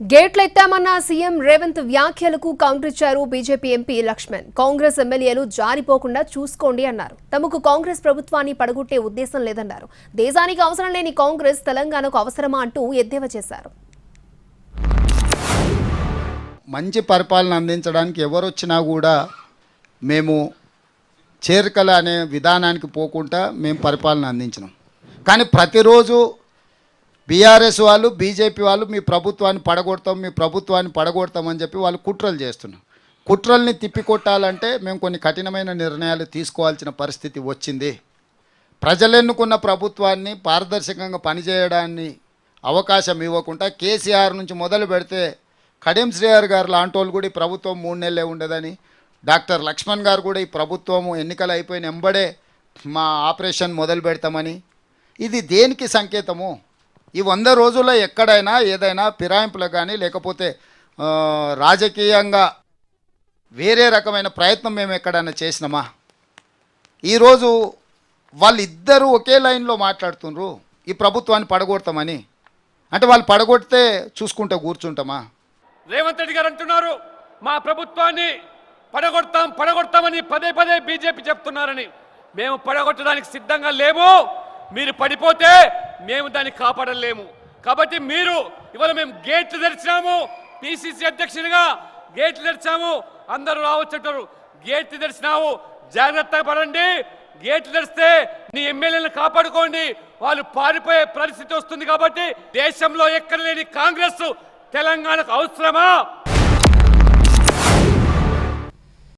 గేట్లు ఎత్తామన్న సీఎం రేవంత్ వ్యాఖ్యలకు కౌంటర్ ఇచ్చారు బీజేపీ ఎంపీ లక్ష్మణ్. కాంగ్రెస్ ఎమ్మెల్యేలు జారిపోకుండా చూసుకోండి అన్నారు. తమకు కాంగ్రెస్ ప్రభుత్వాన్ని పడగొట్టే ఉద్దేశం లేదన్నారు. దేశానికి అవసరం లేని కాంగ్రెస్ తెలంగాణకు అవసరమా అంటూ ఎద్దేవా చేశారు. మంచి పరిపాలన అందించడానికి ఎవరొచ్చినా కూడా మేము చేరికల అనే విధానానికి పోకుండా మేము పరిపాలన అందించినాం. కానీ ప్రతిరోజు బీఆర్ఎస్ వాళ్ళు బీజేపీ వాళ్ళు మీ ప్రభుత్వాన్ని పడగొడతామని చెప్పి వాళ్ళు కుట్రలు చేస్తున్నారు. కుట్రల్ని తిప్పికొట్టాలంటే మేము కొన్ని కఠినమైన నిర్ణయాలు తీసుకోవాల్సిన పరిస్థితి వచ్చింది. ప్రజలు ఎన్నుకున్న ప్రభుత్వాన్ని పారదర్శకంగా పనిచేయడాన్ని అవకాశం ఇవ్వకుండా కేసీఆర్ నుంచి మొదలు పెడితే కడియం శ్రీహరి గారు లాంటి వాళ్ళు కూడా ఈ ప్రభుత్వం 3 నెలలే ఉండదని, డాక్టర్ లక్ష్మణ్ గారు కూడా ఈ ప్రభుత్వము ఎన్నికలు అయిపోయిన ఎంబడే మా ఆపరేషన్ మొదలు పెడతామని, ఇది దేనికి సంకేతము? ఈ 100 రోజుల్లో ఎక్కడైనా ఏదైనా ఫిరాయింపులు కానీ లేకపోతే రాజకీయంగా వేరే రకమైన ప్రయత్నం మేము ఎక్కడైనా చేసినామా? ఈరోజు వాళ్ళిద్దరూ ఒకే లైన్లో మాట్లాడుతున్నారు ఈ ప్రభుత్వాన్ని పడగొడతామని. అంటే వాళ్ళు పడగొడితే చూసుకుంటే కూర్చుంటామా? రేవంత్ రెడ్డి గారు అంటున్నారు మా ప్రభుత్వాన్ని పడగొడతామని పదే పదే బీజేపీ చెప్తున్నారని. మేము పడగొట్టడానికి సిద్ధంగా లేము. మీరు పడిపోతే మేము దాన్ని కాపాడలేము. కాబట్టి మీరు ఇవాళ మేము గేట్లు తెరిచాము, పిసిసి అధ్యక్షునిగా గేట్లు తెరిచాము, అందరూ రావచ్చుంటారు. గేట్లు తెరిచినావు, జాగ్రత్తగా పడండి. గేట్లు తెరిస్తే నీ ఎమ్మెల్యేలను కాపాడుకోండి, వాళ్ళు పారిపోయే పరిస్థితి వస్తుంది. కాబట్టి దేశంలో ఎక్కడ లేని కాంగ్రెస్ తెలంగాణకు అవసరమా?